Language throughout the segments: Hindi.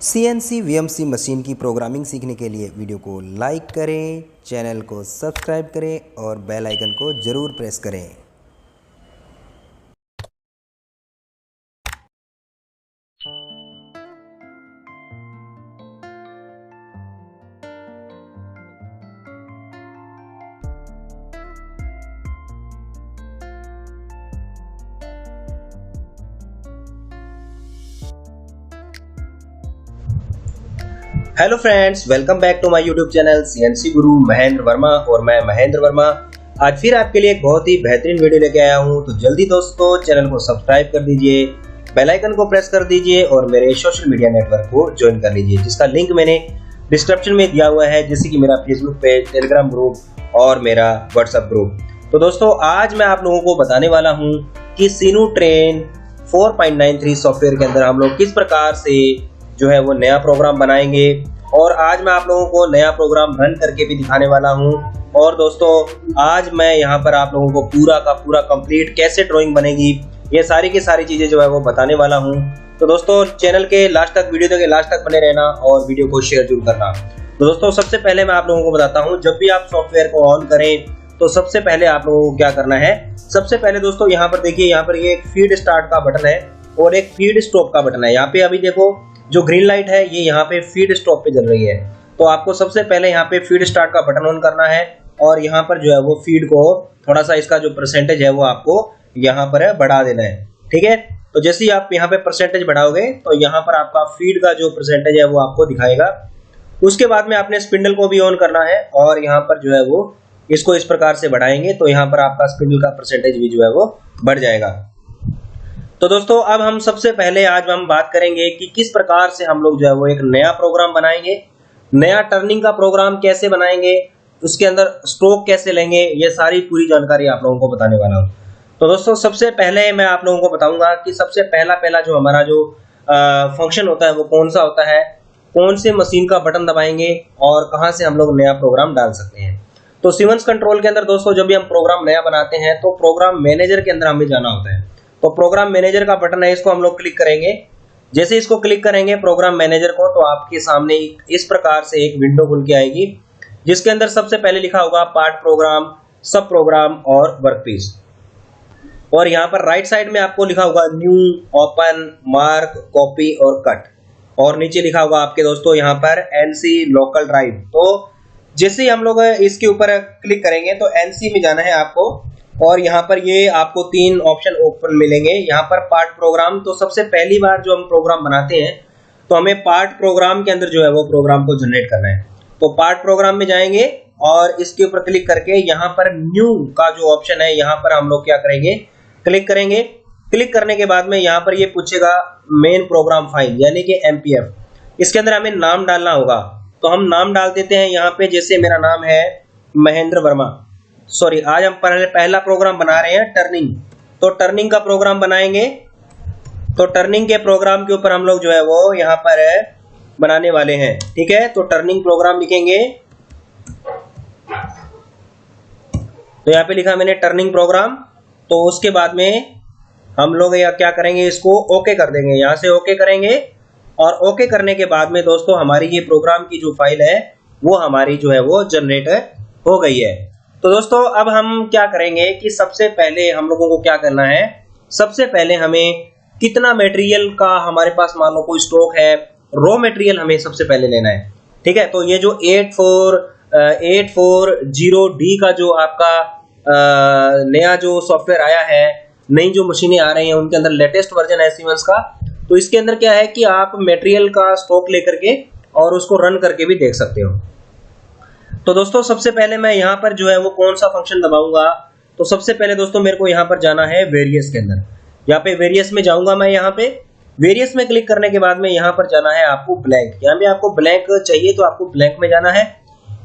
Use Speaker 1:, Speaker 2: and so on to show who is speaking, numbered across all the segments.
Speaker 1: CNC VMC मशीन की प्रोग्रामिंग सीखने के लिए वीडियो को लाइक करें, चैनल को सब्सक्राइब करें और बेल आइकन को ज़रूर प्रेस करें।
Speaker 2: Hello friends, welcome back to my YouTube channel CNC Guru Mahendra Verma. और मैं महेंद्र वर्मा आज फिर आपके लिए एक बहुत ही बेहतरीन वीडियो लेके आया हूं। तो जल्दी दोस्तों चैनल को सब्सक्राइब कर दीजिए, बेल आइकन को प्रेस कर दीजिए और मेरे सोशल मीडिया नेटवर्क को ज्वाइन कर लीजिए, जिसका लिंक मैंने डिस्क्रिप्शन में दिया हुआ है, जैसे कि मेरा फेसबुक पेज, टेलीग्राम ग्रुप और मेरा व्हाट्सएप ग्रुप। तो दोस्तों आज मैं आप लोगों को बताने वाला हूँ कि सीनू ट्रेन 4.93 सॉफ्टवेयर के अंदर हम लोग किस प्रकार से जो है वो नया प्रोग्राम बनाएंगे। और आज मैं आप लोगों को नया प्रोग्राम रन करके भी दिखाने वाला हूं। और दोस्तों आज मैं यहां पर आप लोगों को पूरा का पूरा कंप्लीट कैसे ड्राइंग बनेगी, ये सारी की सारी चीजें जो है वो बताने वाला हूं। तो दोस्तों चैनल के लास्ट तक, वीडियो के लास्ट तक बने रहना और वीडियो को शेयर जरूर करना। तो दोस्तों सबसे पहले मैं आप लोगों को बताता हूँ, जब भी आप सॉफ्टवेयर को ऑन करें तो सबसे पहले आप लोगों को क्या करना है। सबसे पहले दोस्तों यहाँ पर देखिए, यहाँ पर ये एक फीड स्टार्ट का बटन है और एक फीड स्टॉप का बटन है। यहाँ पे अभी देखो जो ग्रीन लाइट है ये यहाँ पे फीड स्टॉप पे जल रही है। तो आपको सबसे पहले यहाँ पे फीड स्टार्ट का बटन ऑन करना है और यहाँ पर जो है वो फीड को थोड़ा सा, इसका जो परसेंटेज है वो आपको यहाँ पर है बढ़ा देना है। ठीक है, तो जैसे ही आप यहाँ पे परसेंटेज बढ़ाओगे तो यहाँ पर आपका फीड का जो परसेंटेज है वो आपको दिखाएगा। उसके बाद में आपने स्पिंडल को भी ऑन करना है और यहाँ पर जो है वो इसको इस प्रकार से बढ़ाएंगे तो यहाँ पर आपका स्पिंडल का परसेंटेज भी जो है वो बढ़ जाएगा। तो दोस्तों अब हम सबसे पहले आज हम बात करेंगे कि किस प्रकार से हम लोग जो है वो एक नया प्रोग्राम बनाएंगे, नया टर्निंग का प्रोग्राम कैसे बनाएंगे, उसके अंदर स्ट्रोक कैसे लेंगे, ये सारी पूरी जानकारी आप लोगों को बताने वाला हूँ। तो दोस्तों सबसे पहले मैं आप लोगों को बताऊंगा कि सबसे पहला जो हमारा जो फंक्शन होता है वो कौन सा होता है, कौन से मशीन का बटन दबाएंगे और कहाँ से हम लोग नया प्रोग्राम डाल सकते हैं। तो सीक्वेंस कंट्रोल के अंदर दोस्तों जब भी हम प्रोग्राम नया बनाते हैं तो प्रोग्राम मैनेजर के अंदर हमें जाना होता है। तो प्रोग्राम मैनेजर का बटन है, इसको हम लोग क्लिक करेंगे। जैसे इसको क्लिक करेंगे प्रोग्राम मैनेजर को, तो आपके सामने इस प्रकार से एक विंडो खुल के आएगी, जिसके अंदर सबसे पहले लिखा होगा पार्ट प्रोग्राम, सब प्रोग्राम और वर्कपीस। और यहाँ पर राइट साइड में आपको लिखा होगा न्यू, ओपन, मार्क, कॉपी और कट। और नीचे लिखा होगा आपके दोस्तों यहाँ पर एनसी लोकल ड्राइव। तो जैसे ही हम लोग इसके ऊपर क्लिक करेंगे तो एनसी में जाना है आपको और यहाँ पर ये आपको 3 ऑप्शन ओपन मिलेंगे। यहाँ पर पार्ट प्रोग्राम, तो सबसे पहली बार जो हम प्रोग्राम बनाते हैं तो हमें पार्ट प्रोग्राम के अंदर जो है वो प्रोग्राम को जनरेट करना है। तो पार्ट प्रोग्राम में जाएंगे और इसके ऊपर क्लिक करके यहाँ पर न्यू का जो ऑप्शन है यहाँ पर हम लोग क्या करेंगे, क्लिक करेंगे। क्लिक करने के बाद में यहाँ पर ये पूछेगा मेन प्रोग्राम फाइल यानी कि MPF, इसके अंदर हमें नाम डालना होगा। तो हम नाम डाल देते हैं यहाँ पे, जैसे मेरा नाम है महेंद्र वर्मा। सॉरी, आज हम पहला प्रोग्राम बना रहे हैं टर्निंग। तो टर्निंग का प्रोग्राम बनाएंगे। तो टर्निंग के प्रोग्राम के ऊपर हम लोग जो है वो यहाँ पर बनाने वाले हैं। ठीक है, तो टर्निंग प्रोग्राम लिखेंगे। तो यहाँ पे लिखा मैंने टर्निंग प्रोग्राम। तो उसके बाद में हम लोग यहाँ क्या करेंगे, इसको ओके कर देंगे। यहाँ से ओके करेंगे और ओके करने के बाद में दोस्तों हमारी ये प्रोग्राम की जो फाइल है वो हमारी जो है वो जनरेट हो गई है। तो दोस्तों अब हम क्या करेंगे कि सबसे पहले हम लोगों को क्या करना है, सबसे पहले हमें कितना मटेरियल का हमारे पास मान लो कोई स्टॉक है, रॉ मटेरियल हमें सबसे पहले लेना है। ठीक है, तो ये जो 840D का जो आपका नया जो सॉफ्टवेयर आया है, नई जो मशीनें आ रही हैं उनके अंदर लेटेस्ट वर्जन है सीक्वेंस का। तो इसके अंदर क्या है कि आप मटेरियल का स्टॉक लेकर के और उसको रन करके भी देख सकते हो। तो दोस्तों सबसे पहले मैं यहाँ पर जो है वो कौन सा फंक्शन दबाऊंगा, तो सबसे पहले दोस्तों मेरे को यहाँ पर जाना है वेरियस के अंदर। यहाँ पे वेरियस में जाऊंगा मैं। यहाँ पे वेरियस में क्लिक करने के बाद में यहाँ पर जाना है आपको ब्लैंक। यहाँ पे आपको ब्लैंक चाहिए तो आपको ब्लैंक में जाना है।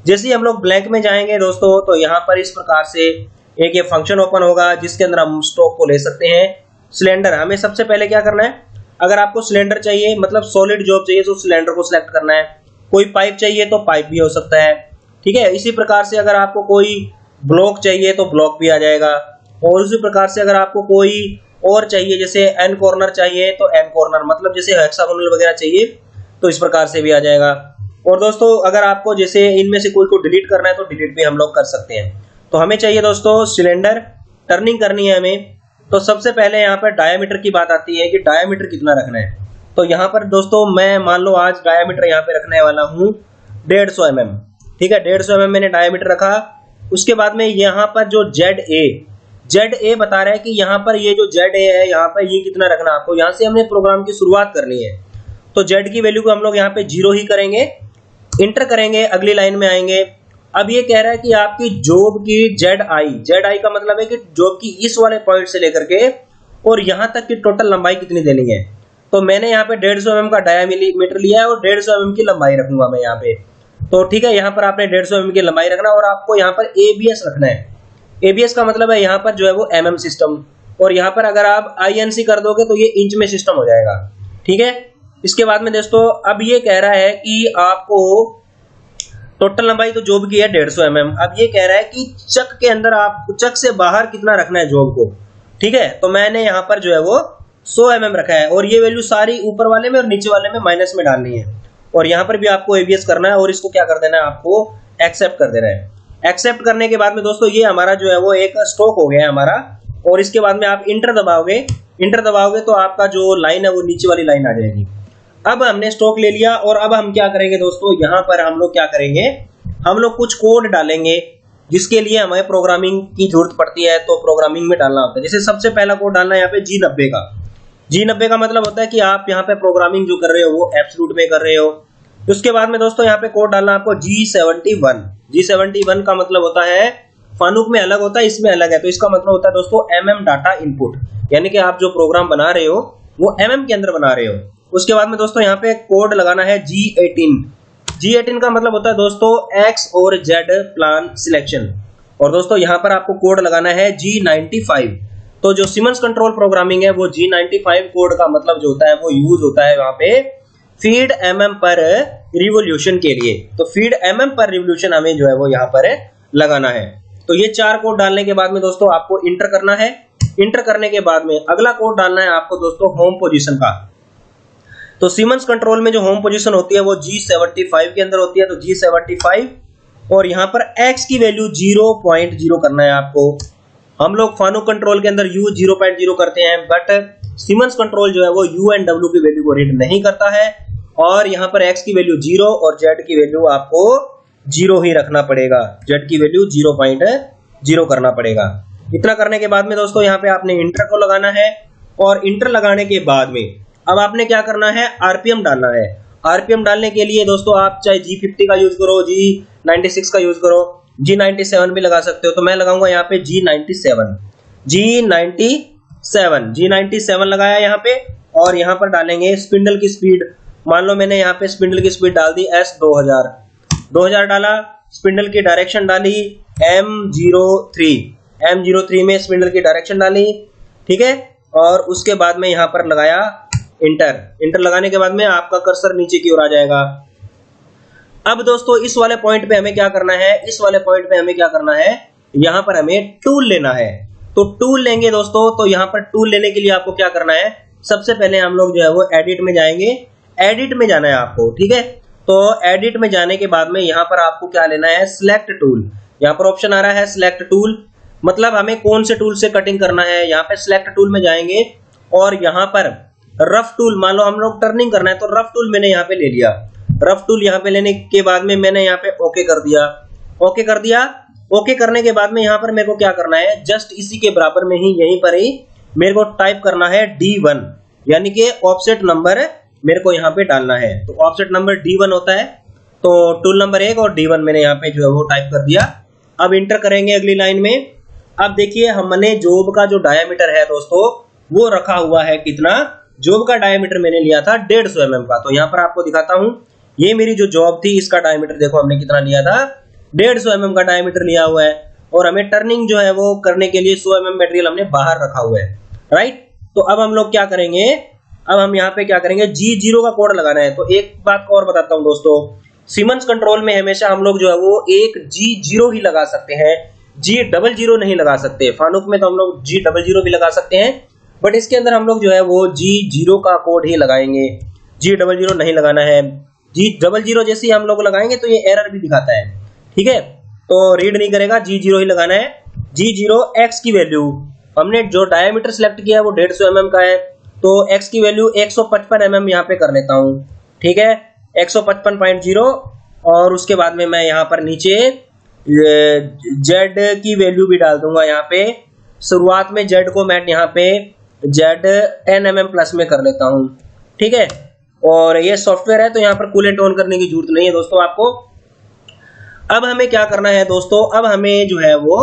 Speaker 2: जैसे ही हम लोग ब्लैंक में जाएंगे दोस्तों तो यहाँ पर इस प्रकार से एक ये फंक्शन ओपन होगा, जिसके अंदर हम स्टॉक को ले सकते हैं। सिलेंडर, हमें सबसे पहले क्या करना है, अगर आपको सिलेंडर चाहिए मतलब सॉलिड जॉब चाहिए तो सिलेंडर को सिलेक्ट करना है। कोई पाइप चाहिए तो पाइप भी हो सकता है। ठीक है, इसी प्रकार से अगर आपको कोई ब्लॉक चाहिए तो ब्लॉक भी आ जाएगा। और उसी प्रकार से अगर आपको कोई और चाहिए, जैसे एन कॉर्नर चाहिए तो एन कॉर्नर, मतलब जैसे हेक्सागोनल वगैरह चाहिए तो इस प्रकार से भी आ जाएगा। और दोस्तों अगर आपको जैसे इनमें से कोई को डिलीट करना है तो डिलीट भी हम लोग कर सकते हैं। तो हमें चाहिए दोस्तों सिलेंडर, टर्निंग करनी है हमें। तो सबसे पहले यहाँ पर डायामीटर की बात आती है कि डायामीटर कितना रखना है। तो यहाँ पर दोस्तों मैं मान लो आज डायामीटर यहाँ पे रखने वाला हूँ 150 mm, ठीक है। 150 mm मैंने डायामीटर रखा। उसके बाद में यहाँ पर जो ZA बता रहा है कि यहाँ पर ये जो ZA है यहाँ पर ये कितना रखना है आपको। यहाँ से हमने प्रोग्राम की शुरुआत करनी है। तो Z की वैल्यू को हम लोग यहाँ पे 0 ही करेंगे, इंटर करेंगे, अगली लाइन में आएंगे। अब ये कह रहा है कि आपकी जॉब की ZI का मतलब है कि जॉब की इस वाले पॉइंट से लेकर के और यहाँ तक की टोटल लंबाई कितनी देनी है। तो मैंने यहाँ पे 150 mm का डायामीटर लिया है और 150 mm की लंबाई रखूंगा मैं यहाँ पे। तो ठीक है, यहाँ पर आपने 150 mm की लंबाई रखना और आपको यहाँ पर ABS रखना है। ABS का मतलब है यहाँ पर जो है वो MM सिस्टम, और यहाँ पर अगर आप INC कर दोगे तो ये इंच में सिस्टम हो जाएगा, ठीक है। इसके बाद में दोस्तों अब ये कह रहा है कि आपको टोटल लंबाई तो जॉब की है 150 mm। अब ये कह रहा है कि चक के अंदर आप चक से बाहर कितना रखना है जॉब को, ठीक है। तो मैंने यहाँ पर जो है वो 100 mm रखा है और ये वैल्यू सारी ऊपर वाले में और नीचे वाले में माइनस में डालनी है। और यहाँ पर भी आपको ABS करना है और इसको क्या कर देना है, आपको एक्सेप्ट कर देना है। एक्सेप्ट करने के बाद में दोस्तों ये हमारा जो है वो एक स्टॉक हो गया है हमारा। और इसके बाद में आप इंटर दबाओगे तो आपका जो लाइन है वो नीचे वाली लाइन आ जाएगी। अब हमने स्टॉक ले लिया और अब हम क्या करेंगे दोस्तों, यहाँ पर हम लोग क्या करेंगे, हम लोग कुछ कोड डालेंगे जिसके लिए हमें प्रोग्रामिंग की जरूरत पड़ती है। तो प्रोग्रामिंग में डालना होता है, जैसे सबसे पहला कोड डालना है यहाँ पे G90 का मतलब होता है कि आप यहाँ पे प्रोग्रामिंग जो कर रहे हो वो एब्सोल्यूट में कर रहे हो। उसके बाद में दोस्तों यहाँ पे कोड डालना आपको G71 का मतलब होता है, फानुक में अलग होता है, इसमें अलग है। तो इसका मतलब होता है दोस्तों MM डाटा इनपुट, यानी कि आप जो प्रोग्राम बना रहे हो वो MM के अंदर बना रहे हो। उसके बाद में दोस्तों यहाँ पे कोड लगाना है G18 का मतलब होता है दोस्तों X और Z प्लान सिलेक्शन। और दोस्तों यहाँ पर आपको कोड लगाना है G95। तो जो सिमंस कंट्रोल प्रोग्रामिंग है वो G95 कोड का मतलब जो होता है वो यूज होता है वहां पे फीड MM पर रिवोल्यूशन के लिए। तो फीड MM पर रिवोल्यूशन हमें जो है वो यहाँ पर लगाना है। तो ये 4 कोड डालने के बाद में दोस्तों आपको इंटर करना है। इंटर करने के बाद में अगला कोड डालना है आपको दोस्तों होम पोजीशन का। तो सिमंस कंट्रोल में जो होम पोजीशन होती है वो G75 के अंदर होती है। तो G75 और यहाँ पर X की वैल्यू 0.0 करना है आपको। हम लोग फानुक कंट्रोल के अंदर U 0.0 करते हैं, बट सिमंस कंट्रोल जो है वो U एंड W की वैल्यू को रीड नहीं करता है। और यहाँ पर X की वैल्यू 0 और Z की वैल्यू आपको 0 ही रखना पड़ेगा। Z की वैल्यू 0.0 करना पड़ेगा। इतना करने के बाद में दोस्तों यहाँ पे आपने इंटर को लगाना है। और इंटर लगाने के बाद में अब आपने क्या करना है, RPM डालना है। RPM डालने के लिए दोस्तों आप चाहे G50 का यूज करो, G96 का यूज करो, G97 भी लगा सकते हो। तो मैं लगाऊंगा यहाँ पे G97 लगाया यहाँ पे। और यहाँ पर डालेंगे स्पिंडल की स्पीड। मान लो मैंने यहाँ पे स्पिंडल की स्पीड डाल दी S2000 डाला। स्पिंडल की डायरेक्शन डाली M03 में स्पिंडल की डायरेक्शन डाली, ठीक है। और उसके बाद में यहाँ पर लगाया इंटर लगाने के बाद में आपका कर्सर नीचे की ओर आ जाएगा। अब दोस्तों इस वाले पॉइंट पे हमें क्या करना है, यहाँ पर हमें टूल लेना है। तो टूल लेंगे दोस्तों। तो यहाँ पर टूल लेने के लिए आपको क्या करना है, सबसे पहले हम लोग जो है वो एडिट में जाएंगे। एडिट में जाना है आपको, ठीक है। तो एडिट में जाने के बाद में यहाँ पर आपको क्या लेना है, सिलेक्ट टूल। यहाँ पर ऑप्शन आ रहा है सिलेक्ट टूल, मतलब हमें कौन से टूल से कटिंग करना है। यहाँ पे सिलेक्ट टूल में जाएंगे और यहाँ पर रफ टूल, मान लो हम लोग टर्निंग करना है तो रफ टूल मैंने यहाँ पे ले लिया। रफ टूल यहाँ पे लेने के बाद में मैंने यहाँ पे ओके कर दिया। ओके करने के बाद में यहाँ पर मेरे को क्या करना है, जस्ट इसी के बराबर में ही यहीं पर ही मेरे को टाइप करना है D1, यानी कि ऑफसेट नंबर मेरे को यहाँ पे डालना है। तो ऑफसेट नंबर D1 होता है। तो टूल नंबर 1 और D1 मैंने यहाँ पे जो है वो टाइप कर दिया। अब इंटर करेंगे अगली लाइन में। अब देखिए हमने जॉब का जो डायामीटर है दोस्तों वो रखा हुआ है कितना, जॉब का डायामीटर मैंने लिया था 150 mm का। तो यहाँ पर आपको दिखाता हूँ, ये मेरी जो जॉब थी इसका डायामीटर देखो हमने कितना लिया था, 150 mm का डायामीटर लिया हुआ है। और हमें टर्निंग जो है वो करने के लिए 100 mm मटेरियल हमने बाहर रखा हुआ है, राइट। तो अब हम लोग क्या करेंगे, अब हम यहाँ पे क्या करेंगे, G0 का कोड लगाना है। तो एक बात और बताता हूँ दोस्तों, सिमंस कंट्रोल में हमेशा हम लोग जो है वो एक G0 ही लगा सकते हैं, G00 नहीं लगा सकते। फानुक में तो हम लोग G00 भी लगा सकते हैं, बट इसके अंदर हम लोग जो है वो G0 का कोड ही लगाएंगे। G00 नहीं लगाना है। G00 जैसे ही हम लोग लगाएंगे तो ये एरर भी दिखाता है, ठीक है, तो रीड नहीं करेगा, G0 ही लगाना है। G0 x की वैल्यू, हमने जो डायमीटर सिलेक्ट किया है वो 150 mm का है, तो x की वैल्यू 155 mm यहाँ पे कर लेता हूँ, ठीक है, 155.0। और उसके बाद में मैं यहाँ पर नीचे z की वैल्यू भी डाल दूंगा। यहाँ पे शुरुआत में z को मैं यहाँ पे z 10 mm प्लस में कर लेता हूँ, ठीक है। और ये सॉफ्टवेयर है तो यहाँ पर कूलेंट ऑन करने की जरूरत नहीं है दोस्तों आपको। अब हमें क्या करना है दोस्तों, अब हमें जो है वो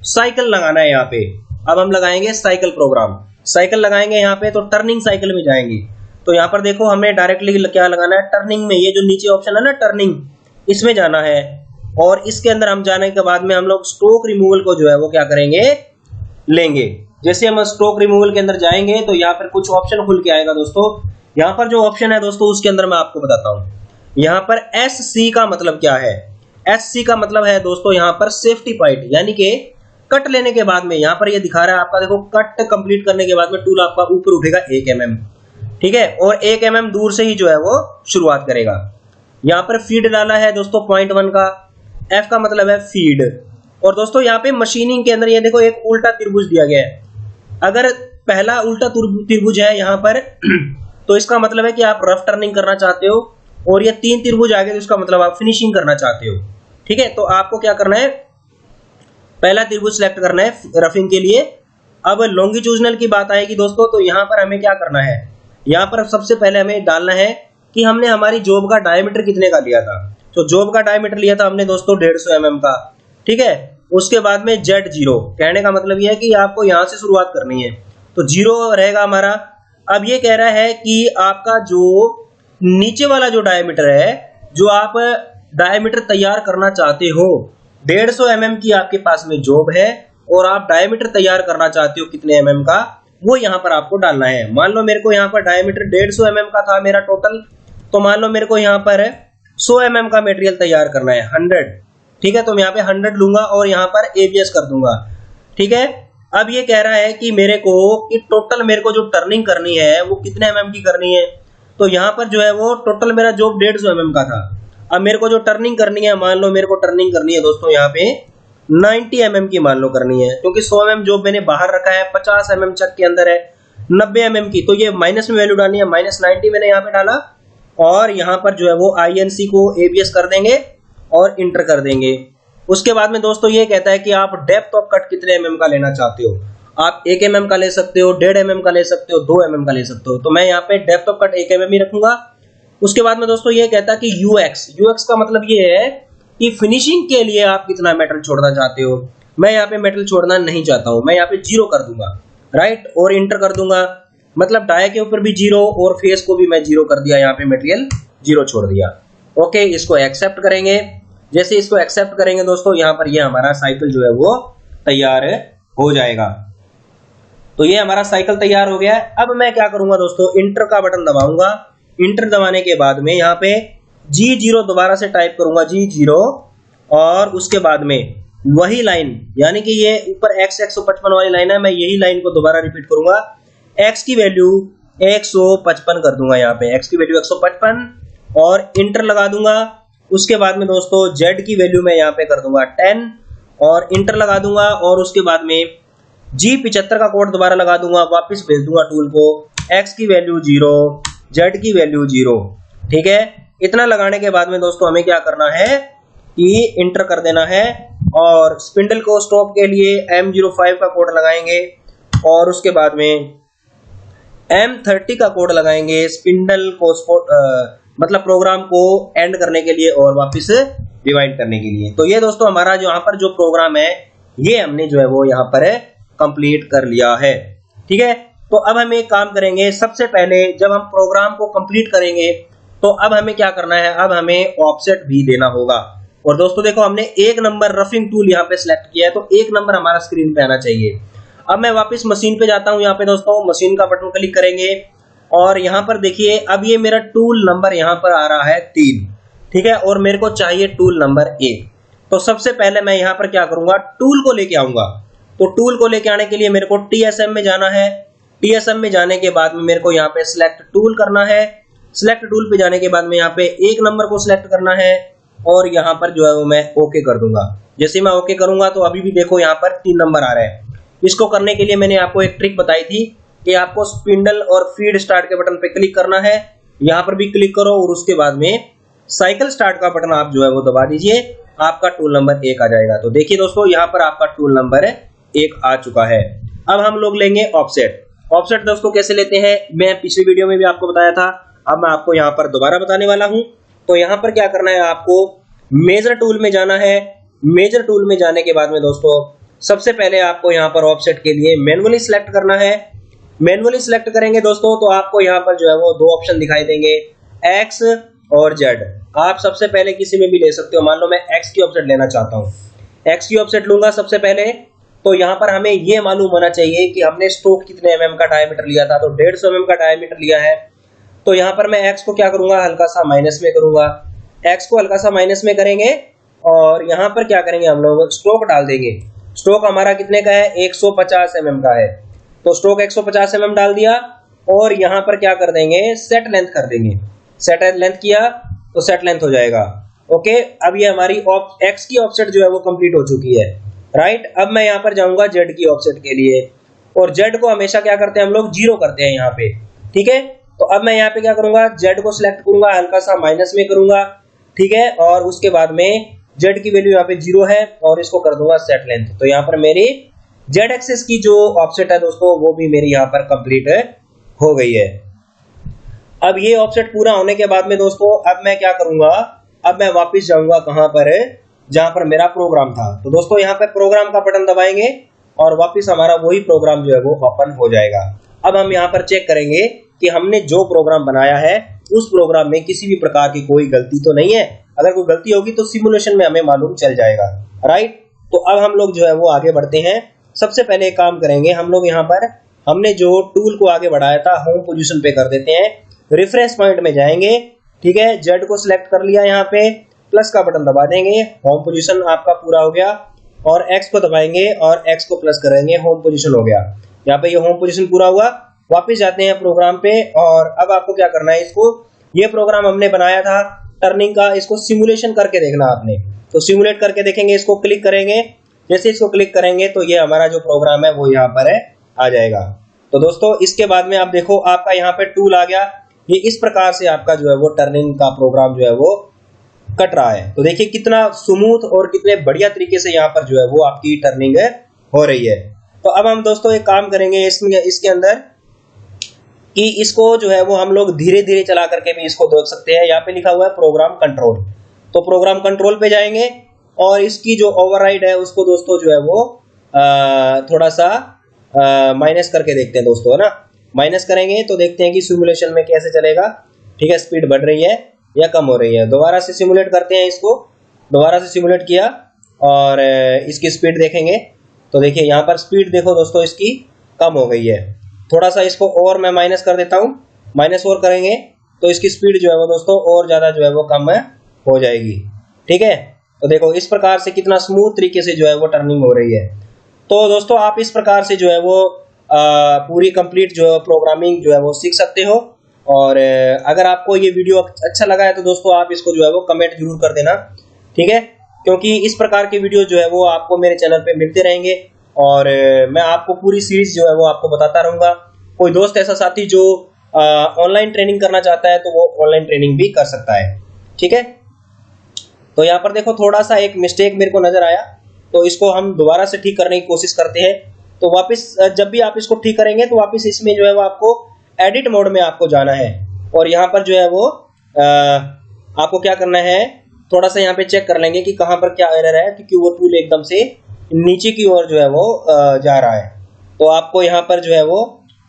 Speaker 2: साइकिल लगाना है यहाँ पे। अब हम लगाएंगे साइकिल प्रोग्राम, साइकिल लगाएंगे यहाँ पे, तो टर्निंग साइकिल में जाएंगे। तो यहाँ पर देखो हमें डायरेक्टली क्या लगाना है, टर्निंग में, ये जो नीचे ऑप्शन है ना टर्निंग, इसमें जाना है। और इसके अंदर हम जाने के बाद में हम लोग स्ट्रोक रिमूवल को जो है वो क्या करेंगे, लेंगे। जैसे हम स्ट्रोक रिमूवल के अंदर जाएंगे तो यहाँ पर कुछ ऑप्शन खुल के आएगा दोस्तों। यहाँ पर जो ऑप्शन है दोस्तों उसके अंदर मैं आपको बताता हूँ। यहाँ पर SC का मतलब क्या है, SC का मतलब है दोस्तों यहाँ पर सेफ्टी पॉइंट, यानी कि कट लेने के बाद में यहाँ पर ये दिखा रहा है आपका, देखो कट कंप्लीट करने के बाद में टूल आपका ऊपर उठेगा 1 mm, ठीक है, और 1 mm दूर से ही जो है वो शुरुआत करेगा। यहाँ पर फीड डाला है दोस्तों 0.1 का, F का मतलब है फीड। और दोस्तों यहाँ पे मशीनिंग के अंदर ये देखो एक उल्टा त्रिभुज दिया गया है। अगर पहला उल्टा त्रिभुज है यहाँ पर तो इसका मतलब है कि आप रफ टर्निंग करना चाहते हो, और ये 3 त्रिभुज आ गए तो इसका मतलब आप फिनिशिंग करना चाहते हो, ठीक है। तो आपको क्या करना है, पहला त्रिभुज सिलेक्ट करना है रफिंग के लिए। अब लॉन्गिट्यूडनल की बात आएगी दोस्तों, तो यहाँ पर हमें क्या करना है, यहाँ पर सबसे पहले हमें डालना है कि हमने हमारी जॉब का डायमीटर कितने का लिया था। तो जॉब का डायमीटर लिया था हमने दोस्तों 150 mm का, ठीक है। उसके बाद में Z0, कहने का मतलब यह है कि आपको यहाँ से शुरुआत करनी है, तो 0 रहेगा हमारा। अब ये कह रहा है कि आपका जो नीचे वाला जो डायमीटर है, जो आप डायमीटर तैयार करना चाहते हो, 150 mm की आपके पास में जॉब है और आप डायमीटर तैयार करना चाहते हो कितने mm का, वो यहाँ पर आपको डालना है। मान लो मेरे को यहाँ पर डायमीटर 150 mm का था मेरा टोटल, तो मान लो मेरे को यहाँ पर 100 mm का मटेरियल तैयार करना है, 100, ठीक है। तो मैं यहाँ पे 100 लूंगा और यहाँ पर ABS कर दूंगा, ठीक है। अब ये कह रहा है कि मेरे को कि टोटल मेरे को जो टर्निंग करनी है वो कितने mm की करनी है। तो यहाँ पर जो है वो टोटल मेरा जॉब 150 mm का था। अब मेरे को जो टर्निंग करनी है, मान लो मेरे को टर्निंग करनी है दोस्तों यहाँ पे 90 mm की मान लो करनी है, क्योंकि 100 mm जॉब मैंने बाहर रखा है, 50 mm चक के अंदर है 90 mm की, तो ये माइनस में वैल्यू डालनी है, -90 मैंने यहाँ पे डाला। और यहाँ पर जो है वो INC को ABS कर देंगे और इंटर कर देंगे। उसके बाद में दोस्तों ये कहता है कि आप डेप्थ ऑफ कट कितने mm का लेना चाहते हो। आप 1 mm का ले सकते हो, 1.5 mm का ले सकते हो, 2 mm का ले सकते हो। तो मैं यहाँ पे डेप्थ ऑफ कट 1 mm ही रखूंगा। उसके बाद में दोस्तों ये कहता है कि UX का मतलब ये है कि फिनिशिंग के लिए आप कितना मेटल छोड़ना चाहते हो। मैं यहाँ पे मेटल छोड़ना नहीं चाहता हूँ, मैं यहाँ पे 0 कर दूंगा, राइट, और इंटर कर दूंगा। मतलब डाई के ऊपर भी 0 और फेस को भी मैं 0 कर दिया, यहाँ पे मटेरियल 0 छोड़ दिया। ओके, इसको एक्सेप्ट करेंगे। जैसे इसको एक्सेप्ट करेंगे दोस्तों, यहाँ पर ये हमारा साइकिल जो है वो तैयार हो जाएगा। तो ये हमारा साइकिल तैयार हो गया है। अब मैं क्या करूंगा दोस्तों, इंटर का बटन दबाऊंगा। इंटर दबाने के बाद में यहाँ पे G0 दोबारा से टाइप करूंगा, G0, और उसके बाद में वही लाइन, यानी कि ये ऊपर X 155 वाली लाइन है, मैं यही लाइन को दोबारा रिपीट करूंगा। X की वैल्यू 155 कर दूंगा, यहाँ पे X की वैल्यू 155 और इंटर लगा दूंगा। उसके बाद में दोस्तों Z की वैल्यू मैं यहाँ पे कर दूंगा 10 और इंटर लगा दूंगा। और उसके बाद में G75 का कोड दोबारा लगा दूंगा, वापस भेज दूंगा टूल को। X की वैल्यू 0, Z की वैल्यू 0, ठीक है। इतना लगाने के बाद में दोस्तों हमें क्या करना है कि इंटर कर देना है और स्पिंडल को स्टॉप के लिए M05 का कोड लगाएंगे और उसके बाद में M30 का कोड लगाएंगे स्पिंडल को मतलब प्रोग्राम को एंड करने के लिए और वापस रिवाइंड करने के लिए। तो ये दोस्तों हमारा जो यहाँ पर जो प्रोग्राम है ये हमने जो है वो यहाँ पर कंप्लीट कर लिया है, ठीक है। तो अब हम एक काम करेंगे, सबसे पहले जब हम प्रोग्राम को कंप्लीट करेंगे तो अब हमें क्या करना है, अब हमें ऑफसेट भी देना होगा। और दोस्तों देखो हमने 1 नंबर रफिंग टूल यहाँ पे सिलेक्ट किया है, तो 1 नंबर हमारा स्क्रीन पे आना चाहिए। अब मैं वापस मशीन पे जाता हूँ, यहाँ पे दोस्तों मशीन का बटन क्लिक करेंगे और यहाँ पर देखिए अब ये मेरा टूल नंबर यहाँ पर आ रहा है 3, ठीक है, और मेरे को चाहिए टूल नंबर 1। तो सबसे पहले मैं यहाँ पर क्या करूंगा, टूल को लेके आऊंगा। तो टूल को लेके आने के लिए मेरे को TSM में जाना है। TSM में जाने के बाद में मेरे को यहाँ पे सिलेक्ट टूल करना है। सिलेक्ट टूल पे जाने के बाद में यहाँ पे एक नंबर को सिलेक्ट करना है और यहाँ पर जो है वो मैं ओके कर दूंगा। जैसे मैं ओके करूंगा तो अभी भी देखो यहाँ पर 3 नंबर आ रहे हैं। इसको करने के लिए मैंने आपको एक ट्रिक बताई थी कि आपको स्पिंडल और फीड स्टार्ट के बटन पे क्लिक करना है, यहाँ पर भी क्लिक करो और उसके बाद में साइकिल स्टार्ट का बटन आप जो है वो दबा दीजिए, आपका टूल नंबर 1 आ जाएगा। तो देखिए दोस्तों यहाँ पर आपका टूल नंबर 1 आ चुका है। अब हम लोग लेंगे ऑफसेट। ऑफसेट दोस्तों कैसे लेते हैं मैं पिछली वीडियो में भी आपको बताया था, अब मैं आपको यहाँ पर दोबारा बताने वाला हूँ। तो यहाँ पर क्या करना है, आपको मेजर टूल में जाना है। मेजर टूल में जाने के बाद में दोस्तों सबसे पहले आपको यहाँ पर ऑफसेट के लिए मैनुअली सिलेक्ट करना है। मैनुअली सिलेक्ट करेंगे दोस्तों तो आपको यहाँ पर जो है वो 2 ऑप्शन दिखाई देंगे, एक्स और जेड। आप सबसे पहले किसी में भी ले सकते हो। मान लो मैं एक्स की ऑफसेट लेना चाहता हूँ, एक्स की ऑफसेट लूंगा सबसे पहले। तो यहाँ पर हमें ये मालूम होना चाहिए कि हमने स्ट्रोक कितने mm का डायमीटर लिया था, तो 150 mm का डायमीटर लिया है। तो यहाँ पर मैं एक्स को क्या करूंगा, हल्का सा माइनस में करूंगा। एक्स को हल्का सा माइनस में करेंगे और यहाँ पर क्या करेंगे, हम लोग स्ट्रोक डाल देंगे। स्ट्रोक हमारा कितने का है, 150 mm का है। तो स्ट्रोक 150 mm डाल दिया और यहाँ पर क्या कर देंगे, सेट लेंथ कर देंगे। सेट लेंथ किया तो सेट लेंथ हो जाएगा। ओके, अब ये हमारी एक्स की ऑफसेट जो है वो कंप्लीट हो चुकी है। राइट, अब मैं यहाँ पर जाऊंगा जेड की ऑफसेट के लिए, और जेड को हमेशा क्या करते हैं हम लोग, 0 करते हैं यहाँ पे। ठीक है, तो अब मैं यहाँ पे क्या करूंगा, जेड को सिलेक्ट करूंगा, हल्का सा माइनस में करूंगा। ठीक है, और उसके बाद में जेड की वैल्यू यहाँ पे 0 है और इसको कर दूंगा सेट लेंथ। तो यहाँ पर मेरी जेड एक्सिस की जो ऑफसेट है दोस्तों वो भी मेरी यहाँ पर कंप्लीट हो गई है। अब ये ऑफसेट पूरा होने के बाद में दोस्तों अब मैं क्या करूंगा, अब मैं वापस जाऊंगा कहां पर, जहां पर मेरा प्रोग्राम था। तो दोस्तों यहाँ पे प्रोग्राम का बटन दबाएंगे और वापस हमारा वही प्रोग्राम जो है वो ओपन हो जाएगा। अब हम यहाँ पर चेक करेंगे कि हमने जो प्रोग्राम बनाया है उस प्रोग्राम में किसी भी प्रकार की कोई गलती तो नहीं है। अगर कोई गलती होगी तो सिमुलेशन में हमें मालूम चल जाएगा। राइट, तो अब हम लोग जो है वो आगे बढ़ते हैं। सबसे पहले एक काम करेंगे, हम लोग यहाँ पर हमने जो टूल को आगे बढ़ाया था होम पोजीशन पे कर देते हैं। रेफरेंस पॉइंट में जाएंगे। ठीक है, जेड को सिलेक्ट कर लिया, यहाँ पे प्लस का बटन दबा देंगे, होम पोजीशन आपका पूरा हो गया। और एक्स को दबाएंगे और एक्स को प्लस करेंगे, होम पोजीशन हो गया। यहाँ पे ये होम पोजीशन पूरा हुआ। वापस जाते हैं प्रोग्राम पे और अब आपको क्या करना है, इसको ये प्रोग्राम हमने बनाया था टर्निंग का, इसको सिमुलेशन करके देखना आपने। तो सिमुलेट करके देखेंगे, इसको क्लिक करेंगे। जैसे इसको क्लिक करेंगे तो ये हमारा जो प्रोग्राम है वो यहाँ पर आ जाएगा। तो दोस्तों इसके बाद में आप देखो आपका यहाँ पे टूल आ गया। ये इस प्रकार से आपका जो है वो टर्निंग का प्रोग्राम जो है वो कट रहा है। तो देखिए कितना स्मूथ और कितने बढ़िया तरीके से यहाँ पर जो है वो आपकी टर्निंग हो रही है। तो अब हम दोस्तों एक काम करेंगे इसके अंदर कि इसको जो है वो हम लोग धीरे धीरे चला करके भी इसको देख सकते हैं। यहाँ पे लिखा हुआ है प्रोग्राम कंट्रोल, तो प्रोग्राम कंट्रोल पे जाएंगे और इसकी जो ओवरराइड है उसको दोस्तों जो है वो थोड़ा सा माइनस करके देखते हैं दोस्तों, है ना। माइनस करेंगे तो देखते हैं कि सिमुलेशन में कैसे चलेगा। ठीक है, स्पीड बढ़ रही है या कम हो रही है। दोबारा से सिमुलेट करते हैं इसको। दोबारा से सिमुलेट किया और इसकी स्पीड देखेंगे तो देखिए यहाँ पर स्पीड देखो दोस्तों इसकी कम हो गई है। थोड़ा सा इसको और मैं माइनस कर देता हूँ, माइनस और करेंगे तो इसकी स्पीड जो है वो दोस्तों और ज़्यादा जो है वो कम हो जाएगी। ठीक है, तो देखो इस प्रकार से कितना स्मूथ तरीके से जो है वो टर्निंग हो रही है। तो दोस्तों आप इस प्रकार से जो है वो पूरी कंप्लीट जो है प्रोग्रामिंग जो है वो सीख सकते हो। और अगर आपको ये वीडियो अच्छा लगा है तो दोस्तों आप इसको जो है वो कमेंट जरूर कर देना। ठीक है, क्योंकि इस प्रकार के वीडियो जो है वो आपको मेरे चैनल पे मिलते रहेंगे और मैं आपको पूरी सीरीज जो है वो आपको बताता रहूँगा। कोई दोस्त ऐसा साथी जो ऑनलाइन ट्रेनिंग करना चाहता है तो वो ऑनलाइन ट्रेनिंग भी कर सकता है। ठीक है, तो यहाँ पर देखो थोड़ा सा एक मिस्टेक मेरे को नजर आया, तो इसको हम दोबारा से ठीक करने की कोशिश करते हैं। तो वापस जब भी आप इसको ठीक करेंगे तो वापस इसमें जो है वो आपको एडिट मोड में आपको जाना है और यहाँ पर जो है वो आपको क्या करना है, थोड़ा सा यहाँ पे चेक कर लेंगे कि कहाँ पर क्या एरर है, क्योंकि वो टूल एकदम से नीचे की ओर जो है वो जा रहा है। तो आपको यहाँ पर जो है वो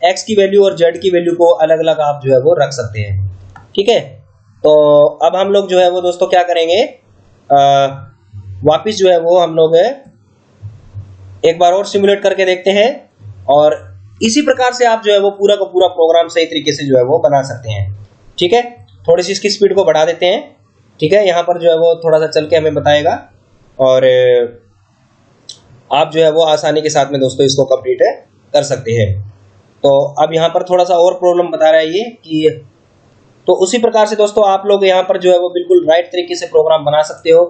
Speaker 2: एक्स की वैल्यू और जेड की वैल्यू को अलग अलग आप जो है वो रख सकते हैं। ठीक है, तो अब हम लोग जो है वो दोस्तों क्या करेंगे, वापिस जो है वो हम लोग एक बार और सिमुलेट करके देखते हैं और इसी प्रकार से आप जो है वो पूरा का पूरा प्रोग्राम सही तरीके से जो है वो बना सकते हैं। ठीक है, थोड़ी सी इसकी स्पीड को बढ़ा देते हैं। ठीक है, यहाँ पर जो है वो थोड़ा सा चल के हमें बताएगा और आप जो है वो आसानी के साथ में दोस्तों इसको कंप्लीट कर सकते हैं। तो अब यहाँ पर थोड़ा सा और प्रॉब्लम बता रहा है ये कि तो उसी प्रकार से दोस्तों आप लोग यहाँ पर जो है वो बिल्कुल राइट तरीके से प्रोग्राम बना सकते हो।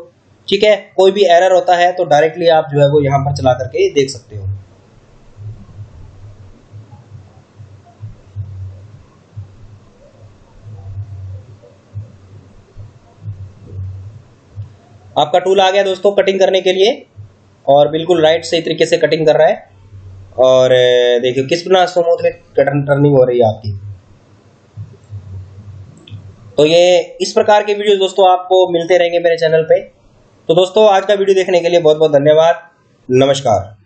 Speaker 2: ठीक है, कोई भी एरर होता है तो डायरेक्टली आप जो है वो यहाँ पर चला करके देख सकते हो। आपका टूल आ गया दोस्तों कटिंग करने के लिए, और बिल्कुल राइट सही तरीके से कटिंग कर रहा है। और देखिए किस तरह स्मूथली टर्निंग हो रही है आपकी। तो ये इस प्रकार के वीडियो दोस्तों आपको मिलते रहेंगे मेरे चैनल पे। तो दोस्तों आज का वीडियो देखने के लिए बहुत बहुत धन्यवाद। नमस्कार।